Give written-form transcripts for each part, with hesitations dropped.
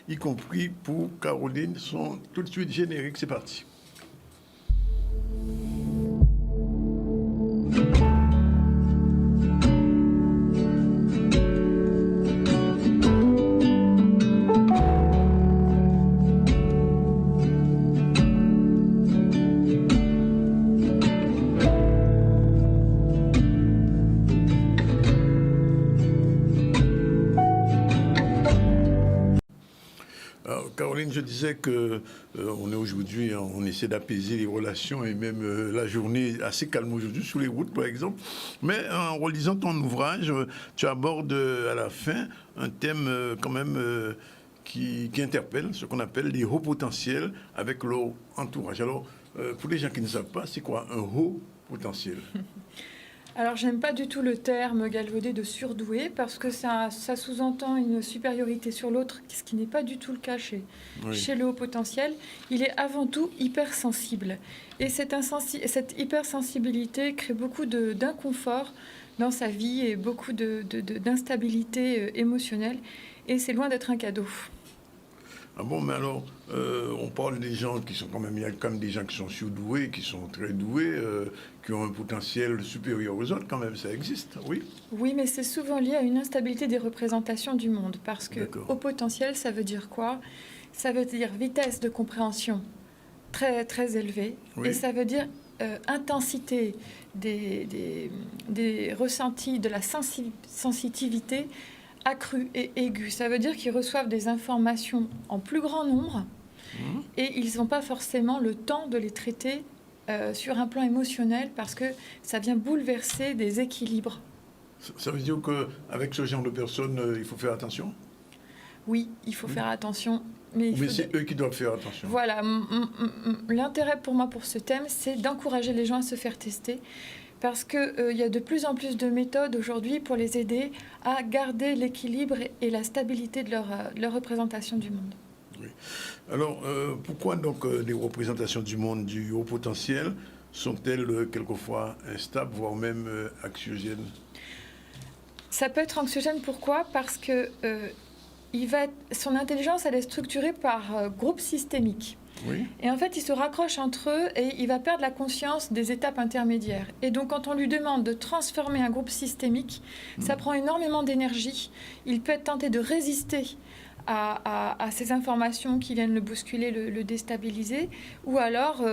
y compris pour Caroline, sont tout de suite génériques. C'est parti. Caroline, je disais que on est aujourd'hui, on essaie d'apaiser les relations et même la journée est assez calme aujourd'hui sur les routes, par exemple. Mais en relisant ton ouvrage, tu abordes à la fin un thème quand même qui interpelle, ce qu'on appelle les hauts potentiels avec leur entourage. Alors, pour les gens qui ne savent pas, c'est quoi un haut potentiel? Alors, j'aime pas du tout le terme galvaudé de surdoué parce que ça sous-entend une supériorité sur l'autre, ce qui n'est pas du tout le cas chez le haut potentiel. Il est avant tout hypersensible. Et cette hypersensibilité crée beaucoup d'inconfort dans sa vie et beaucoup d'instabilité émotionnelle. Et c'est loin d'être un cadeau. Ah bon, mais alors, on parle des gens qui sont quand même, il y a quand même des gens qui sont surdoués, qui sont très doués, qui ont un potentiel supérieur aux autres, quand même, ça existe, oui? Oui, mais c'est souvent lié à une instabilité des représentations du monde, parce que haut potentiel, ça veut dire quoi? Ça veut dire vitesse de compréhension très, très élevée, et ça veut dire intensité des ressentis, de la sensitivité accrue et aiguë. Ça veut dire qu'ils reçoivent des informations en plus grand nombre et ils n'ont pas forcément le temps de les traiter sur un plan émotionnel parce que ça vient bouleverser des équilibres. Ça veut dire qu'avec ce genre de personnes, il faut faire attention? Oui, il faut faire attention. Mais c'est eux qui doivent faire attention. Voilà. L'intérêt pour moi pour ce thème, c'est d'encourager les gens à se faire tester. Parce qu'il y a de plus en plus de méthodes aujourd'hui pour les aider à garder l'équilibre et la stabilité de leur représentation du monde. Oui. Alors, pourquoi donc les représentations du monde du haut potentiel sont-elles quelquefois instables, voire même anxiogènes? Ça peut être anxiogène, pourquoi? Parce que son intelligence, elle est structurée par groupe systémique. Oui. Et en fait, il se raccroche entre eux et il va perdre la conscience des étapes intermédiaires. Et donc, quand on lui demande de transformer un groupe systémique, ça prend énormément d'énergie. Il peut être tenté de résister à ces informations qui viennent le bousculer, le déstabiliser, ou alors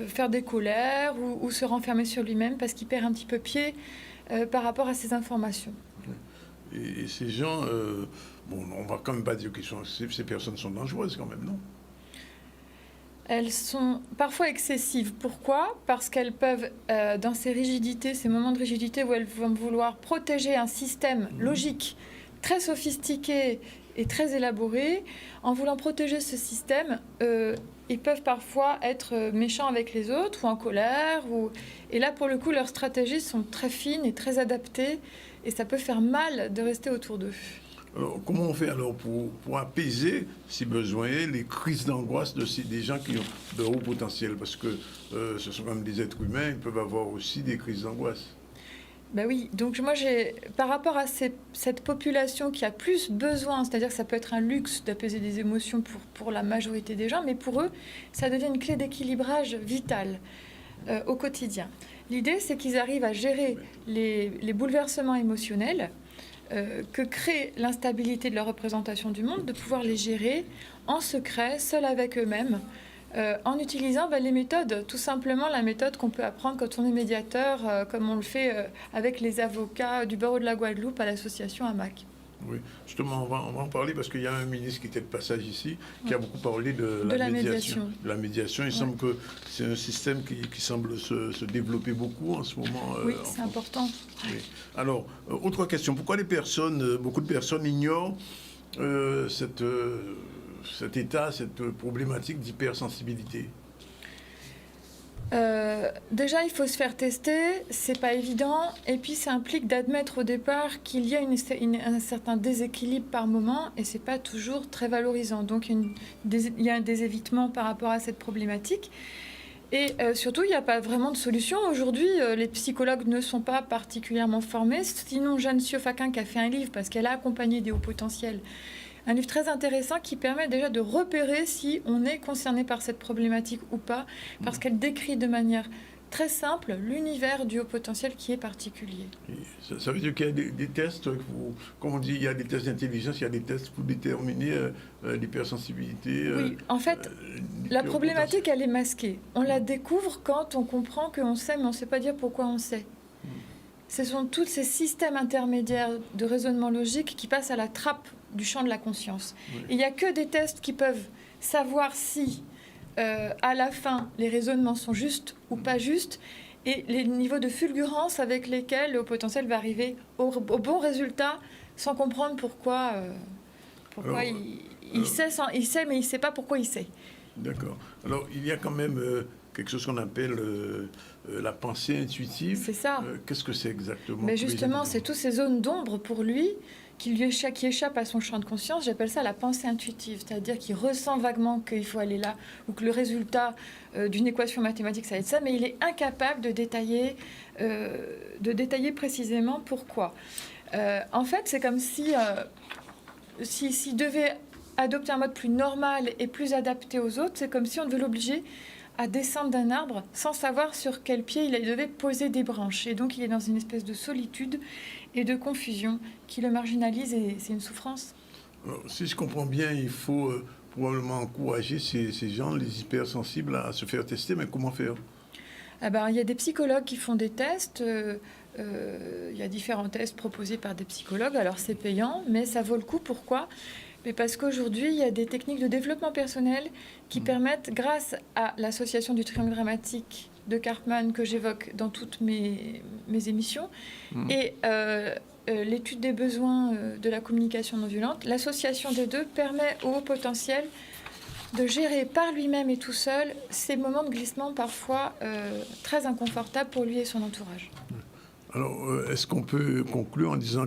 faire des colères ou se renfermer sur lui-même parce qu'il perd un petit peu pied par rapport à ces informations. Et ces gens, bon, on va quand même pas dire que ces personnes sont dangereuses quand même, non? Elles sont parfois excessives. Pourquoi? Parce qu'elles peuvent, dans ces rigidités, ces moments de rigidité où elles vont vouloir protéger un système logique très sophistiqué et très élaboré, en voulant protéger ce système, ils peuvent parfois être méchants avec les autres ou en colère. Et là, pour le coup, leurs stratégies sont très fines et très adaptées et ça peut faire mal de rester autour d'eux. Alors, comment on fait alors pour apaiser, si besoin, les crises d'angoisse des gens qui ont de haut potentiel? Parce que ce sont quand même des êtres humains, ils peuvent avoir aussi des crises d'angoisse. Ben oui, donc moi, par rapport à cette population qui a plus besoin, c'est-à-dire que ça peut être un luxe d'apaiser des émotions pour la majorité des gens, mais pour eux, ça devient une clé d'équilibrage vital au quotidien. L'idée, c'est qu'ils arrivent à gérer les bouleversements émotionnels que crée l'instabilité de leur représentation du monde, de pouvoir les gérer en secret, seuls avec eux-mêmes, en utilisant les méthodes, tout simplement la méthode qu'on peut apprendre quand on est médiateur, comme on le fait avec les avocats du barreau de la Guadeloupe à l'association AMAC. Oui, justement, on va en parler parce qu'il y a un ministre qui était de passage ici, qui a beaucoup parlé de la médiation. De la médiation. Il semble que c'est un système qui semble se développer beaucoup en ce moment. Oui, c'est important. Oui. Alors, autre question. Pourquoi beaucoup de personnes ignorent cet état, cette problématique d'hypersensibilité? Déjà, il faut se faire tester, c'est pas évident, et puis ça implique d'admettre au départ qu'il y a un certain déséquilibre par moment, et c'est pas toujours très valorisant. Donc il y a des évitements par rapport à cette problématique. Et surtout, il n'y a pas vraiment de solution. Aujourd'hui, les psychologues ne sont pas particulièrement formés. Sinon, Jeanne Siofakin, qui a fait un livre, parce qu'elle a accompagné des hauts potentiels, Un livre très intéressant qui permet déjà de repérer si on est concerné par cette problématique ou pas, parce qu'elle décrit de manière très simple l'univers du haut potentiel qui est particulier. Ça veut dire qu'il y a des tests, comme on dit, il y a des tests d'intelligence, il y a des tests pour déterminer l'hypersensibilité. Oui, en fait, la problématique, elle est masquée. On la découvre quand on comprend qu'on sait, mais on ne sait pas dire pourquoi on sait. Ce sont tous ces systèmes intermédiaires de raisonnement logique qui passent à la trappe du champ de la conscience. Oui. Il n'y a que des tests qui peuvent savoir si, à la fin, les raisonnements sont justes ou pas justes, et les niveaux de fulgurance avec lesquels le haut potentiel va arriver au bon résultat sans comprendre pourquoi, il sait, mais il ne sait pas pourquoi il sait. D'accord. Alors, il y a quand même quelque chose qu'on appelle la pensée intuitive. C'est ça. Qu'est-ce que c'est exactement? Mais justement, c'est toutes ces zones d'ombre pour lui qui échappent à son champ de conscience. J'appelle ça la pensée intuitive, c'est-à-dire qu'il ressent vaguement qu'il faut aller là ou que le résultat d'une équation mathématique, ça va être ça, mais il est incapable de détailler précisément pourquoi. En fait, c'est comme si s'il devait adopter un mode plus normal et plus adapté aux autres, c'est comme si on devait l'obliger à descendre d'un arbre sans savoir sur quel pied il devait poser des branches. Et donc, il est dans une espèce de solitude et de confusion qui le marginalise, et c'est une souffrance. Alors, si je comprends bien, il faut probablement encourager ces gens, les hypersensibles, à se faire tester, mais comment faire? Il y a des psychologues qui font des tests. Il y a différents tests proposés par des psychologues. Alors, c'est payant, mais ça vaut le coup. Pourquoi ? Mais parce qu'aujourd'hui, il y a des techniques de développement personnel qui permettent, grâce à l'association du triangle dramatique de Karpman que j'évoque dans toutes mes émissions, et l'étude des besoins de la communication non violente, l'association des deux permet au haut potentiel de gérer par lui-même et tout seul ces moments de glissement parfois très inconfortables pour lui et son entourage. Alors, est-ce qu'on peut conclure en disant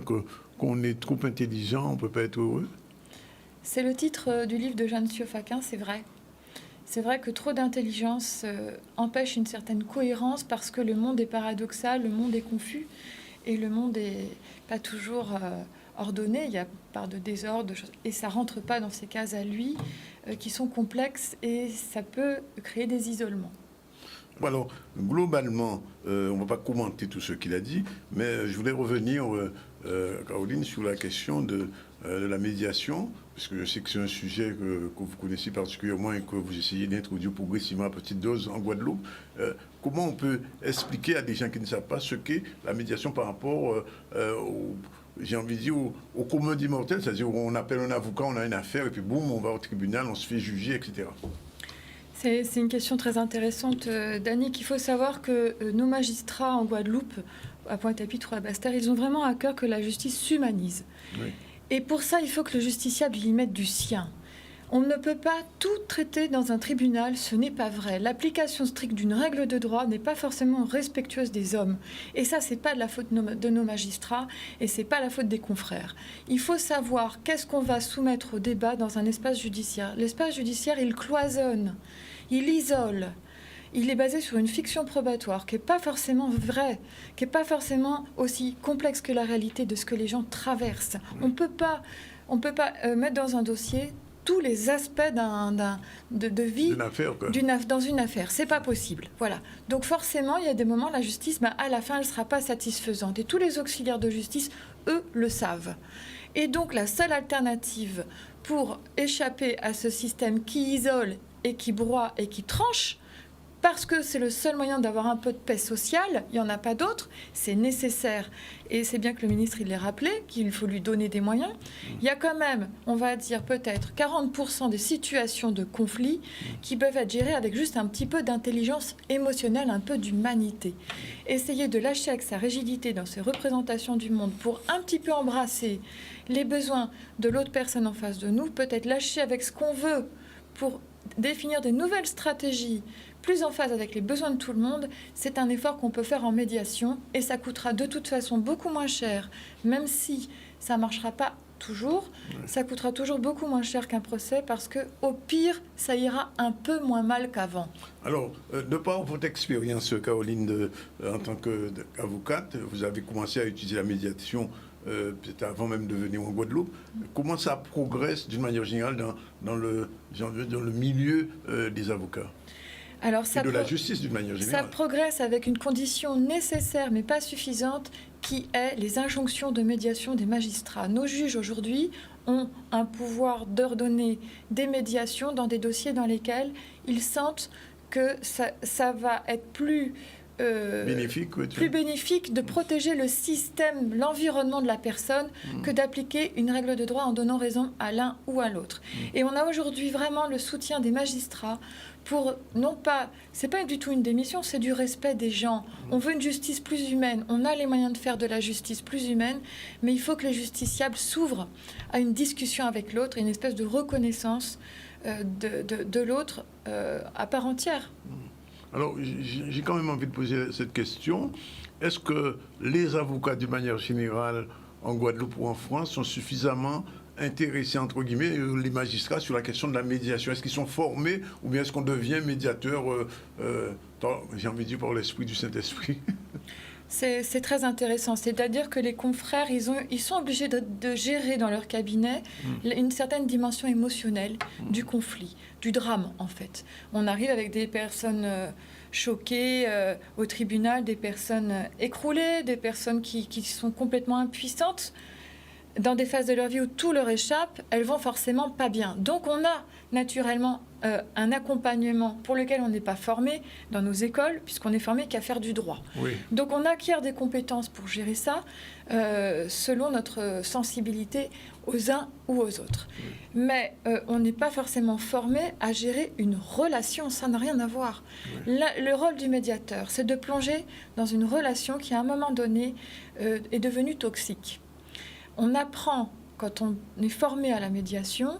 qu'on est trop intelligent, on ne peut pas être heureux? C'est le titre du livre de Jeanne Sioffaquin, c'est vrai. C'est vrai que trop d'intelligence empêche une certaine cohérence parce que le monde est paradoxal, le monde est confus et le monde n'est pas toujours ordonné. Il y a part de désordre, de choses, et ça ne rentre pas dans ces cases à lui qui sont complexes et ça peut créer des isolements. Alors, globalement, on ne va pas commenter tout ce qu'il a dit, mais je voulais revenir, Caroline, sur la question de la médiation, parce que je sais que c'est un sujet que vous connaissez particulièrement et que vous essayez d'introduire progressivement à petite dose en Guadeloupe. Comment on peut expliquer à des gens qui ne savent pas ce qu'est la médiation par rapport j'ai envie de dire, au commun des mortels, c'est-à-dire on appelle un avocat, on a une affaire, et puis boum, on va au tribunal, on se fait juger, etc. C'est une question très intéressante, Danick. Il faut savoir que nos magistrats en Guadeloupe, à Pointe-à-Pitre ou à Basse-Terre, ils ont vraiment à cœur que la justice s'humanise. Oui. Et pour ça, il faut que le justiciable y mette du sien. On ne peut pas tout traiter dans un tribunal, ce n'est pas vrai. L'application stricte d'une règle de droit n'est pas forcément respectueuse des hommes. Et ça, c'est pas de la faute de nos magistrats et c'est pas la faute des confrères. Il faut savoir qu'est-ce qu'on va soumettre au débat dans un espace judiciaire. L'espace judiciaire, il cloisonne, il isole. Il est basé sur une fiction probatoire qui n'est pas forcément vraie, qui n'est pas forcément aussi complexe que la réalité de ce que les gens traversent. On ne peut pas mettre dans un dossier tous les aspects de vie dans une affaire. C'est pas possible. Voilà. Donc forcément, il y a des moments, la justice, à la fin, elle ne sera pas satisfaisante. Et tous les auxiliaires de justice, eux, le savent. Et donc, la seule alternative pour échapper à ce système qui isole et qui broie et qui tranche, parce que c'est le seul moyen d'avoir un peu de paix sociale, il n'y en a pas d'autre, c'est nécessaire. Et c'est bien que le ministre, il l'ait rappelé, qu'il faut lui donner des moyens. Il y a quand même, on va dire peut-être 40% des situations de conflit qui peuvent être gérées avec juste un petit peu d'intelligence émotionnelle, un peu d'humanité. Essayer de lâcher avec sa rigidité dans ses représentations du monde pour un petit peu embrasser les besoins de l'autre personne en face de nous, peut-être lâcher avec ce qu'on veut pour définir de nouvelles stratégies plus en phase avec les besoins de tout le monde, c'est un effort qu'on peut faire en médiation et ça coûtera de toute façon beaucoup moins cher, même si ça ne marchera pas toujours, ça coûtera toujours beaucoup moins cher qu'un procès parce qu'au pire, ça ira un peu moins mal qu'avant. Alors, de par votre expérience, Caroline, en tant qu'avocate, vous avez commencé à utiliser la médiation peut-être avant même de venir en Guadeloupe. Comment ça progresse d'une manière générale dans le milieu des avocats Alors, et de la justice d'une manière générale? Ça progresse avec une condition nécessaire mais pas suffisante qui est les injonctions de médiation des magistrats. Nos juges aujourd'hui ont un pouvoir d'ordonner des médiations dans des dossiers dans lesquels ils sentent que ça va être plus bénéfique de protéger le système, l'environnement de la personne que d'appliquer une règle de droit en donnant raison à l'un ou à l'autre. Et on a aujourd'hui vraiment le soutien des magistrats pour, non pas, c'est pas du tout une démission, c'est du respect des gens. On veut une justice plus humaine, on a les moyens de faire de la justice plus humaine, mais il faut que les justiciables s'ouvrent à une discussion avec l'autre, une espèce de reconnaissance de l'autre à part entière. Alors, j'ai quand même envie de poser cette question. Est-ce que les avocats, d'une manière générale, en Guadeloupe ou en France, sont suffisamment intéressés, entre guillemets, les magistrats, sur la question de la médiation? Est-ce qu'ils sont formés ou bien est-ce qu'on devient médiateur, j'ai envie de dire, par l'esprit du Saint-Esprit? C'est très intéressant. C'est-à-dire que les confrères, ils sont obligés de gérer dans leur cabinet une certaine dimension émotionnelle du conflit, du drame, en fait. On arrive avec des personnes choquées au tribunal, des personnes écroulées, des personnes qui sont complètement impuissantes. Dans des phases de leur vie où tout leur échappe, elles vont forcément pas bien. Donc on a naturellement un accompagnement pour lequel on n'est pas formé dans nos écoles, puisqu'on est formé qu'à faire du droit. Oui. Donc on acquiert des compétences pour gérer ça selon notre sensibilité aux uns ou aux autres. Oui. Mais on n'est pas forcément formé à gérer une relation, ça n'a rien à voir. Oui. Le rôle du médiateur, c'est de plonger dans une relation qui à un moment donné est devenue toxique. On apprend, quand on est formé à la médiation,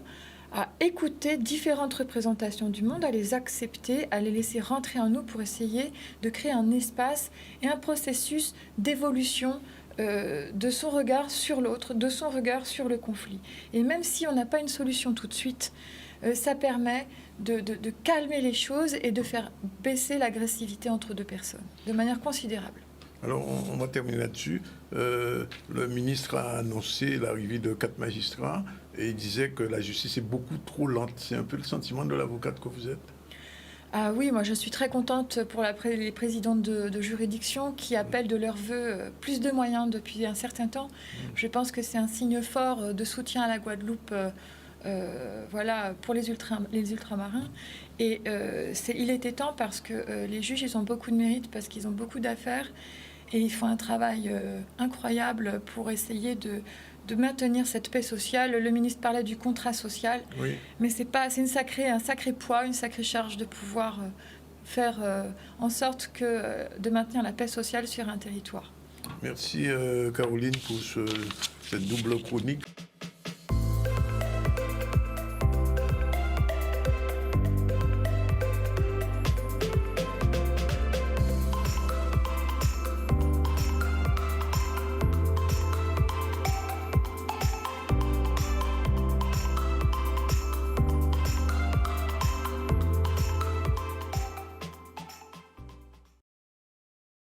à écouter différentes représentations du monde, à les accepter, à les laisser rentrer en nous pour essayer de créer un espace et un processus d'évolution de son regard sur l'autre, de son regard sur le conflit. Et même si on n'a pas une solution tout de suite, ça permet de calmer les choses et de faire baisser l'agressivité entre deux personnes de manière considérable. Alors, on va terminer là-dessus. Le ministre a annoncé l'arrivée de 4 magistrats et il disait que la justice est beaucoup trop lente. C'est un peu le sentiment de l'avocate que vous êtes? Ah oui, moi je suis très contente pour les présidentes de juridiction qui appellent de leur vœu plus de moyens depuis un certain temps. Je pense que c'est un signe fort de soutien à la Guadeloupe. Voilà, pour les ultramarins. Et il était temps parce que les juges, ils ont beaucoup de mérite, parce qu'ils ont beaucoup d'affaires et ils font un travail incroyable pour essayer de maintenir cette paix sociale. Le ministre parlait du contrat social, oui. Mais c'est un sacré poids, une sacrée charge de pouvoir faire en sorte de maintenir la paix sociale sur un territoire. Merci Caroline pour cette double chronique.